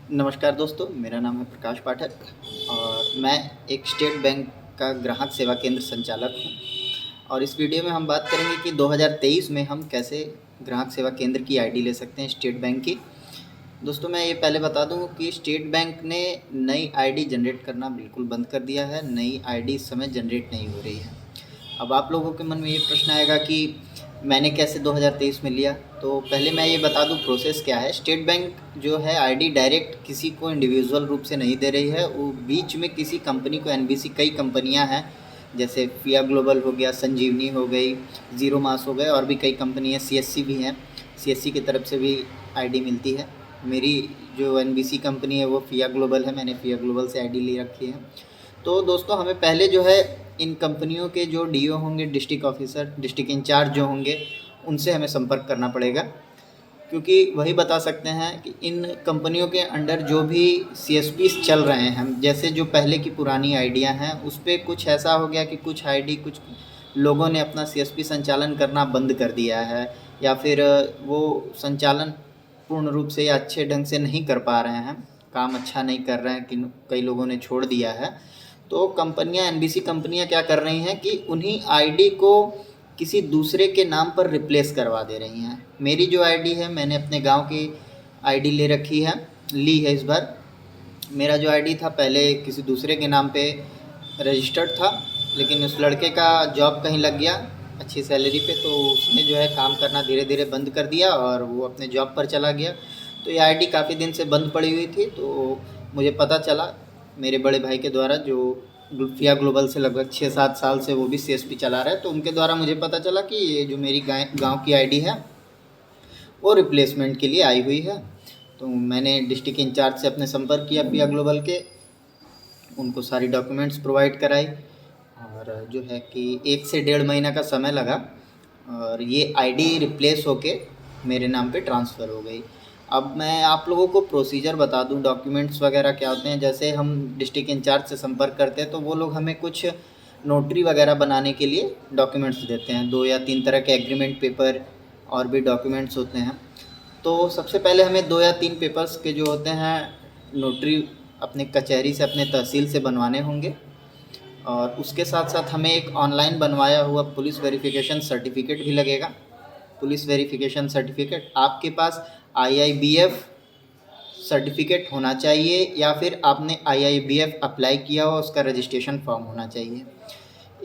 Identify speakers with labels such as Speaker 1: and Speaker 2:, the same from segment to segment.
Speaker 1: नमस्कार दोस्तों, मेरा नाम है प्रकाश पाठक और मैं एक स्टेट बैंक का ग्राहक सेवा केंद्र संचालक हूँ। और इस वीडियो में हम बात करेंगे कि 2023 में हम कैसे ग्राहक सेवा केंद्र की आईडी ले सकते हैं स्टेट बैंक की। दोस्तों, मैं ये पहले बता दूँ कि स्टेट बैंक ने नई आईडी जनरेट करना बिल्कुल बंद कर दिया है। नई आईडी इस समय जनरेट नहीं हो रही है। अब आप लोगों के मन में ये प्रश्न आएगा कि मैंने कैसे 2023 में लिया। तो पहले मैं ये बता दूं प्रोसेस क्या है। स्टेट बैंक जो है आईडी डायरेक्ट किसी को इंडिविजुअल रूप से नहीं दे रही है, वो बीच में किसी कंपनी को, एनबीसी कई कंपनियां हैं जैसे फिया ग्लोबल हो गया, संजीवनी हो गई, ज़ीरो मास हो गए, और भी कई कंपनी है, सीएससी भी हैं। सीएससी की तरफ से भी आईडी मिलती है। मेरी जो एनबीसी कंपनी है वो फिया ग्लोबल है, मैंने फिया ग्लोबल से आईडी ले रखी है। तो दोस्तों, हमें पहले जो है इन कंपनियों के जो डीओ होंगे, डिस्ट्रिक्ट ऑफिसर, डिस्ट्रिक्ट इंचार्ज जो होंगे, उनसे हमें संपर्क करना पड़ेगा, क्योंकि वही बता सकते हैं कि इन कंपनियों के अंडर जो भी सीएसपी चल रहे हैं, जैसे जो पहले की पुरानी आईडियाँ हैं उस पर कुछ ऐसा हो गया कि कुछ आईडी, कुछ लोगों ने अपना सीएसपी संचालन करना बंद कर दिया है, या फिर वो संचालन पूर्ण रूप से या अच्छे ढंग से नहीं कर पा रहे हैं, काम अच्छा नहीं कर रहे हैं, कि कई लोगों ने छोड़ दिया है। तो कंपनियां, एनबीसी कंपनियां क्या कर रही हैं कि उन्हीं आईडी को किसी दूसरे के नाम पर रिप्लेस करवा दे रही हैं। मेरी जो आईडी है, मैंने अपने गांव की आईडी ले रखी है, ली है इस बार। मेरा जो आईडी था पहले किसी दूसरे के नाम पे रजिस्टर्ड था, लेकिन उस लड़के का जॉब कहीं लग गया अच्छी सैलरी पे, तो उसने जो है काम करना धीरे धीरे बंद कर दिया और वो अपने जॉब पर चला गया। तो ये आईडी काफ़ी दिन से बंद पड़ी हुई थी। तो मुझे पता चला मेरे बड़े भाई के द्वारा, जो फिया ग्लोबल से लगभग 6-7 साल से वो भी सीएसपी चला रहा है, तो उनके द्वारा मुझे पता चला कि ये जो मेरी गांव की आईडी है वो रिप्लेसमेंट के लिए आई हुई है। तो मैंने डिस्ट्रिक्ट इंचार्ज से अपने संपर्क किया फिया ग्लोबल के, उनको सारी डॉक्यूमेंट्स प्रोवाइड कराई, और जो है कि 1 से 1.5 महीना का समय लगा और ये आईडी रिप्लेस होके मेरे नाम पे ट्रांसफ़र हो गई। अब मैं आप लोगों को प्रोसीजर बता दूं, डॉक्यूमेंट्स वगैरह क्या होते हैं। जैसे हम डिस्ट्रिक्ट इंचार्ज से संपर्क करते हैं तो वो लोग हमें कुछ नोटरी वगैरह बनाने के लिए डॉक्यूमेंट्स देते हैं, 2 या 3 तरह के एग्रीमेंट पेपर और भी डॉक्यूमेंट्स होते हैं। तो सबसे पहले हमें 2 या 3 पेपर्स के जो होते हैं नोटरी अपने कचहरी से, अपने तहसील से बनवाने होंगे। और उसके साथ साथ हमें एक ऑनलाइन बनवाया हुआ पुलिस वेरिफिकेशन सर्टिफिकेट भी लगेगा। पुलिस वेरिफिकेशन सर्टिफिकेट आपके पास आईआईबीएफ सर्टिफिकेट होना चाहिए, या फिर आपने आईआईबीएफ अप्लाई किया हो, उसका रजिस्ट्रेशन फॉर्म होना चाहिए।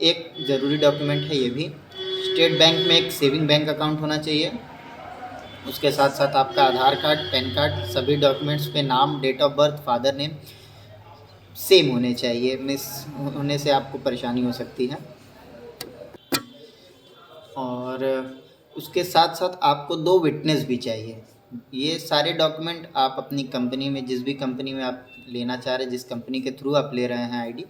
Speaker 1: एक ज़रूरी डॉक्यूमेंट है ये भी। स्टेट बैंक में एक सेविंग बैंक अकाउंट होना चाहिए। उसके साथ साथ आपका आधार कार्ड, पैन कार्ड, सभी डॉक्यूमेंट्स पे नाम, date of birth, father name same होने चाहिए। मिस होने से आपको परेशानी हो सकती है। और उसके साथ साथ आपको 2 विटनेस भी चाहिए। ये सारे डॉक्यूमेंट आप अपनी कंपनी में, जिस भी कंपनी में आप लेना चाह रहे हैं, जिस कंपनी के थ्रू आप ले रहे हैं आईडी,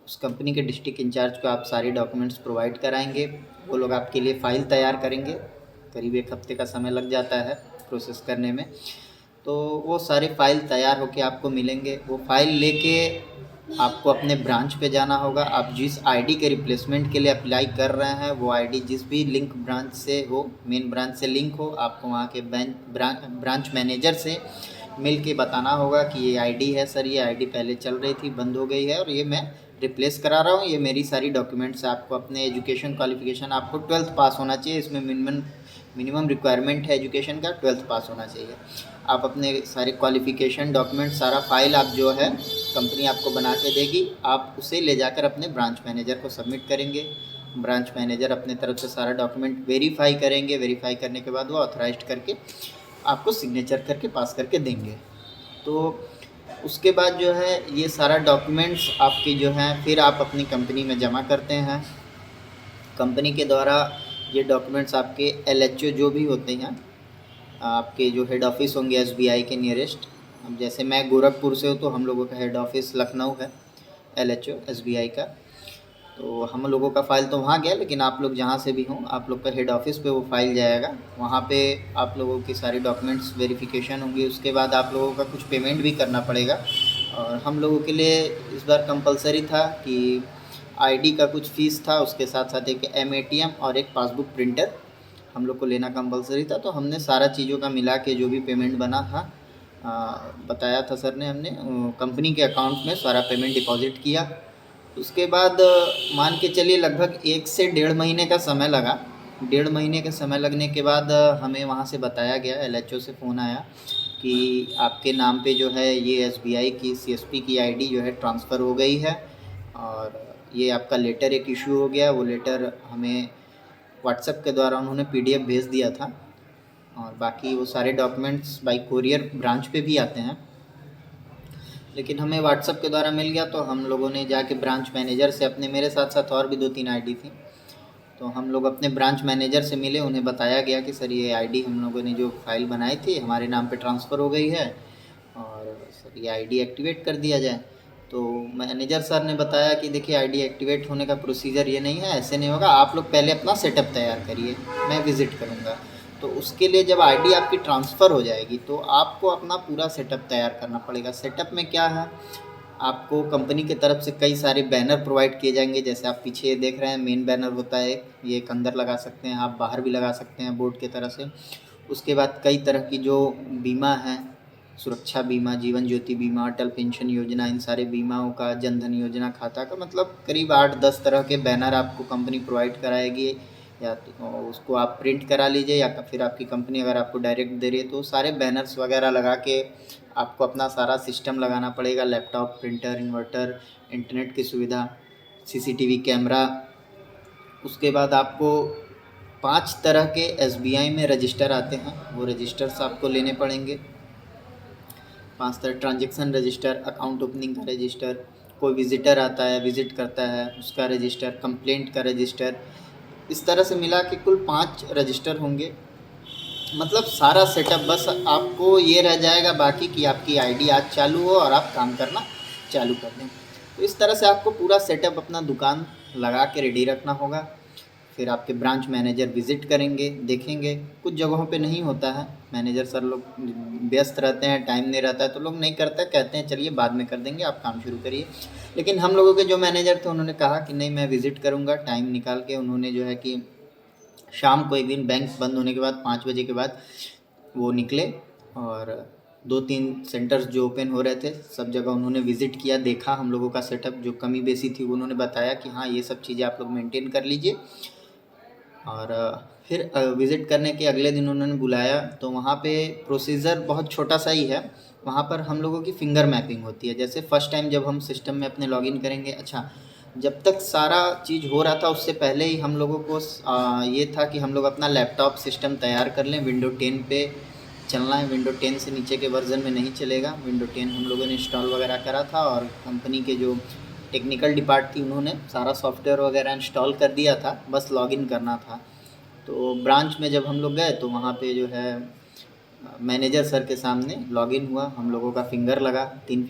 Speaker 1: उस कंपनी के डिस्ट्रिक्ट इंचार्ज को आप सारे डॉक्यूमेंट्स प्रोवाइड कराएंगे। वो लोग आपके लिए फ़ाइल तैयार करेंगे। करीब 1 हफ्ते का समय लग जाता है प्रोसेस करने में। तो वो सारे फ़ाइल तैयार होके आपको मिलेंगे। वो फ़ाइल लेके आपको अपने ब्रांच पे जाना होगा। आप जिस आईडी के रिप्लेसमेंट के लिए अप्लाई कर रहे हैं, वो आईडी जिस भी लिंक ब्रांच से हो, मेन ब्रांच से लिंक हो, आपको वहाँ के ब्रांच मैनेजर से मिल के बताना होगा कि ये आईडी है सर, ये आईडी पहले चल रही थी, बंद हो गई है, और ये मैं रिप्लेस करा रहा हूँ। ये मेरी सारी डॉक्यूमेंट्स। आपको अपने एजुकेशन क्वालिफिकेशन, आपको 12th पास होना चाहिए। इसमें मिनिमम रिक्वायरमेंट है एजुकेशन का, 12th पास होना चाहिए। आप अपने सारे क्वालिफ़िकेशन डॉक्यूमेंट, सारा फ़ाइल आप जो है कंपनी आपको बना के देगी, आप उसे ले जाकर अपने ब्रांच मैनेजर को सबमिट करेंगे। ब्रांच मैनेजर अपने तरफ से सारा डॉक्यूमेंट वेरीफाई करेंगे। वेरीफाई करने के बाद वो ऑथराइज्ड करके आपको सिग्नेचर करके पास करके देंगे। तो उसके बाद जो है ये सारा डॉक्यूमेंट्स आपकी जो हैं फिर आप अपनी कंपनी में जमा करते हैं। कंपनी के द्वारा ये डॉक्यूमेंट्स आपके एलएचओ जो भी होते हैं, आपके जो हेड ऑफ़िस होंगे एसबीआई के नियरेस्ट। अब जैसे मैं गोरखपुर से हूँ तो हम लोगों का हेड ऑफ़िस लखनऊ है, एलएचओ एसबीआई का। तो हम लोगों का फ़ाइल तो वहाँ गया, लेकिन आप लोग जहाँ से भी हों, आप लोग का हेड ऑफ़िस पे वो फ़ाइल जाएगा। वहाँ पे आप लोगों की सारी डॉक्यूमेंट्स वेरिफिकेशन होंगी। उसके बाद आप लोगों का कुछ पेमेंट भी करना पड़ेगा। और हम लोगों के लिए इस बार कंपलसरी था कि आईडी का कुछ फ़ीस था, उसके साथ साथ एक एमएटीएम और एक पासबुक प्रिंटर हम लोग को लेना कंपलसरी था। तो हमने सारा चीज़ों का मिला के जो भी पेमेंट बना था बताया था सर ने, हमने कंपनी के अकाउंट में सारा पेमेंट डिपॉज़िट किया। उसके बाद मान के चलिए लगभग 1 से डेढ़ महीने का समय लगा। डेढ़ महीने के समय लगने के बाद हमें वहाँ से बताया गया, एलएचओ से फ़ोन आया कि आपके नाम पे जो है ये एसबीआई की सीएसपी की आईडी जो है ट्रांसफ़र हो गई है और ये आपका लेटर एक इशू हो गया। वो लेटर हमें व्हाट्सएप के द्वारा उन्होंने पीडीएफ भेज दिया था और बाकी वो सारे डॉक्यूमेंट्स बाई कोरियर ब्रांच पे भी आते हैं, लेकिन हमें व्हाट्सएप के द्वारा मिल गया। तो हम लोगों ने जाके ब्रांच मैनेजर से अपने, मेरे साथ साथ और भी 2-3 आईडी थी, तो हम लोग अपने ब्रांच मैनेजर से मिले। उन्हें बताया गया कि सर ये आईडी हम लोगों ने जो फ़ाइल बनाई थी हमारे नाम पे ट्रांसफ़र हो गई है और सर ये आईडी एक्टिवेट कर दिया जाए। तो मैनेजर सर ने बताया कि देखिए आईडी एक्टिवेट होने का प्रोसीजर ये नहीं है, ऐसे नहीं होगा, आप लोग पहले अपना सेटअप तैयार करिए, मैं विज़िट करूँगा। तो उसके लिए जब आईडी आपकी ट्रांसफ़र हो जाएगी तो आपको अपना पूरा सेटअप तैयार करना पड़ेगा। सेटअप में क्या है, आपको कंपनी की तरफ से कई सारे बैनर प्रोवाइड किए जाएंगे। जैसे आप पीछे देख रहे हैं मेन बैनर होता है, ये एक अंदर लगा सकते हैं, आप बाहर भी लगा सकते हैं बोर्ड की तरह से। उसके बाद कई तरह की जो बीमा है, सुरक्षा बीमा, जीवन ज्योति बीमा, अटल पेंशन योजना, इन सारे बीमाओं का, जनधन योजना खाता का, मतलब करीब 8-10 तरह के बैनर आपको कंपनी प्रोवाइड कराएगी। या तो उसको आप प्रिंट करा लीजिए या फिर आपकी कंपनी अगर आपको डायरेक्ट दे रही है तो सारे बैनर्स वगैरह लगा के आपको अपना सारा सिस्टम लगाना पड़ेगा, लैपटॉप, प्रिंटर, इन्वर्टर, इंटरनेट की सुविधा, सीसीटीवी कैमरा। उसके बाद आपको 5 तरह के एसबीआई में रजिस्टर आते हैं, वो रजिस्टर्स आपको लेने पड़ेंगे। 5 तरह, ट्रांजेक्शन रजिस्टर, अकाउंट ओपनिंग का रजिस्टर, कोई विजिटर आता है विज़िट करता है उसका रजिस्टर, कंप्लेंट का रजिस्टर, इस तरह से मिला के कुल 5 रजिस्टर होंगे। मतलब सारा सेटअप, बस आपको ये रह जाएगा बाकी कि आपकी आईडी आज चालू हो और आप काम करना चालू कर दें। तो इस तरह से आपको पूरा सेटअप अपना दुकान लगा के रेडी रखना होगा। फिर आपके ब्रांच मैनेजर विज़िट करेंगे, देखेंगे। कुछ जगहों पे नहीं होता है, मैनेजर सर लोग व्यस्त रहते हैं, टाइम नहीं रहता है तो लोग नहीं करते, कहते हैं चलिए बाद में कर देंगे, आप काम शुरू करिए। लेकिन हम लोगों के जो मैनेजर थे उन्होंने कहा कि नहीं, मैं विज़िट करूँगा। टाइम निकाल के उन्होंने जो है कि शाम को एक दिन बैंक बंद होने के बाद 5 बजे के बाद वो निकले और 2-3 सेंटर्स जो ओपन हो रहे थे सब जगह उन्होंने विज़िट किया, देखा हम लोगों का सेटअप, जो कमी बेसी थी वो उन्होंने बताया कि हाँ ये सब चीज़ें आप लोग मेंटेन कर लीजिए। और फिर विज़िट करने के अगले दिन उन्होंने बुलाया तो वहाँ पे प्रोसीजर बहुत छोटा सा ही है। वहाँ पर हम लोगों की फिंगर मैपिंग होती है। जैसे फ़र्स्ट टाइम जब हम सिस्टम में अपने लॉगिन करेंगे, अच्छा जब तक सारा चीज़ हो रहा था उससे पहले ही हम लोगों को ये था कि हम लोग अपना लैपटॉप सिस्टम तैयार कर लें। विंडो 10 पे चलना है, विंडो 10 से नीचे के वर्ज़न में नहीं चलेगा। विंडो 10 हम लोगों ने इंस्टॉल वगैरह करा था और कंपनी के जो टेक्निकल डिपार्ट थी उन्होंने सारा सॉफ्टवेयर वगैरह इंस्टॉल कर दिया था, बस लॉगिन करना था। तो ब्रांच में जब हम लोग गए तो वहाँ पे जो है मैनेजर सर के सामने लॉगिन हुआ, हम लोगों का फिंगर लगा, 3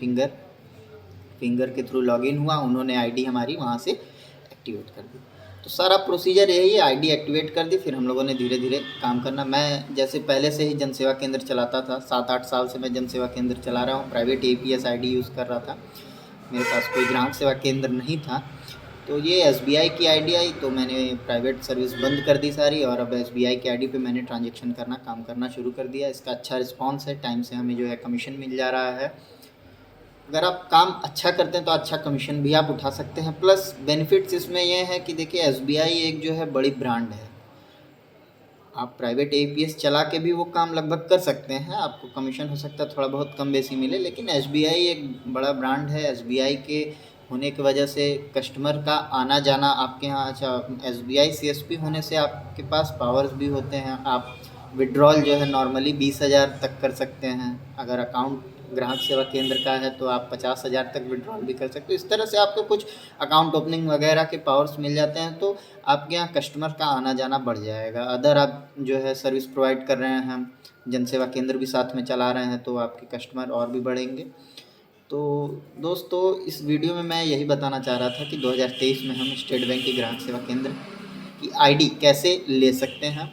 Speaker 1: फिंगर के थ्रू लॉगिन हुआ। उन्होंने आईडी हमारी वहाँ से एक्टिवेट कर दी। तो सारा प्रोसीजर यही है, आईडी एक्टिवेट कर दी। फिर हम लोगों ने धीरे धीरे काम करना। मैं जैसे पहले से ही जनसेवा केंद्र चलाता था, 7-8 साल से मैं जनसेवा केंद्र चला रहा हूँ, प्राइवेट एपीएस आईडी यूज़ कर रहा था, मेरे पास कोई ग्राहक सेवा केंद्र नहीं था। तो ये एसबीआई की आईडी आई तो मैंने प्राइवेट सर्विस बंद कर दी सारी और अब एसबीआई की आईडी पे मैंने ट्रांजैक्शन करना, काम करना शुरू कर दिया। इसका अच्छा रिस्पांस है, टाइम से हमें जो है कमीशन मिल जा रहा है। अगर आप काम अच्छा करते हैं तो अच्छा कमीशन भी आप उठा सकते हैं। प्लस बेनिफिट्स इसमें यह है कि देखिए एसबीआई एक जो है बड़ी ब्रांड है, आप प्राइवेट एपीएस चला के भी वो काम लगभग कर सकते हैं, आपको कमीशन हो सकता है थोड़ा बहुत कम बेसी मिले, लेकिन एसबीआई एक बड़ा ब्रांड है। एसबीआई के होने की वजह से कस्टमर का आना जाना आपके यहाँ, अच्छा एसबीआई सीएसपी होने से आपके पास पावर्स भी होते हैं, आप विड्रॉल जो है नॉर्मली 20,000 तक कर सकते हैं। अगर अकाउंट ग्राहक सेवा केंद्र का है तो आप 50,000 तक विड्रॉल भी कर सकते हो। इस तरह से आपको कुछ अकाउंट ओपनिंग वगैरह के पावर्स मिल जाते हैं तो आपके यहाँ कस्टमर का आना जाना बढ़ जाएगा। अदर आप जो है सर्विस प्रोवाइड कर रहे हैं, जनसेवा केंद्र भी साथ में चला रहे हैं तो आपके कस्टमर और भी बढ़ेंगे। तो दोस्तों इस वीडियो में मैं यही बताना चाह रहा था कि 2023 में हम स्टेट बैंक के ग्राहक सेवा केंद्र की आईडी कैसे ले सकते हैं।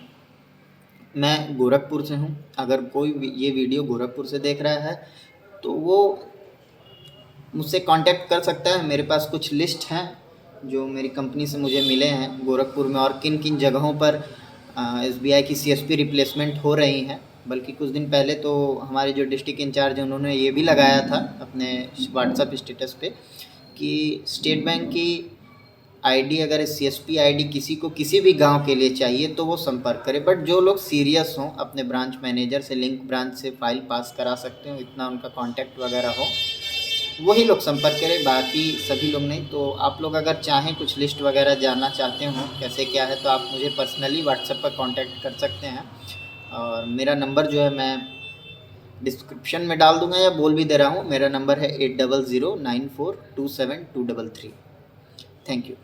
Speaker 1: मैं गोरखपुर से हूँ, अगर कोई ये वीडियो गोरखपुर से देख रहा है तो वो मुझसे कांटेक्ट कर सकता है। मेरे पास कुछ लिस्ट हैं जो मेरी कंपनी से मुझे मिले हैं गोरखपुर में और किन किन जगहों पर एसबीआई की सीएसपी रिप्लेसमेंट हो रही हैं। बल्कि कुछ दिन पहले तो हमारे जो डिस्ट्रिक्ट इंचार्ज हैं उन्होंने ये भी लगाया था अपने व्हाट्सएप स्टेटस पे कि स्टेट बैंक की आईडी, अगर सीएसपी आईडी किसी को किसी भी गांव के लिए चाहिए तो वो संपर्क करे। बट जो लोग सीरियस हों, अपने ब्रांच मैनेजर से लिंक ब्रांच से फाइल पास करा सकते हो, इतना उनका कांटेक्ट वगैरह हो, वही लोग संपर्क करें, बाकी सभी लोग नहीं। तो आप लोग अगर चाहें कुछ लिस्ट वगैरह जानना चाहते हो कैसे क्या है, तो आप मुझे पर्सनली व्हाट्सएप पर कांटेक्ट कर सकते हैं। और मेरा नंबर जो है मैं डिस्क्रिप्शन में डाल दूंगा या बोल भी दे रहा हूँ। मेरा नंबर है 8009427233। Thank you.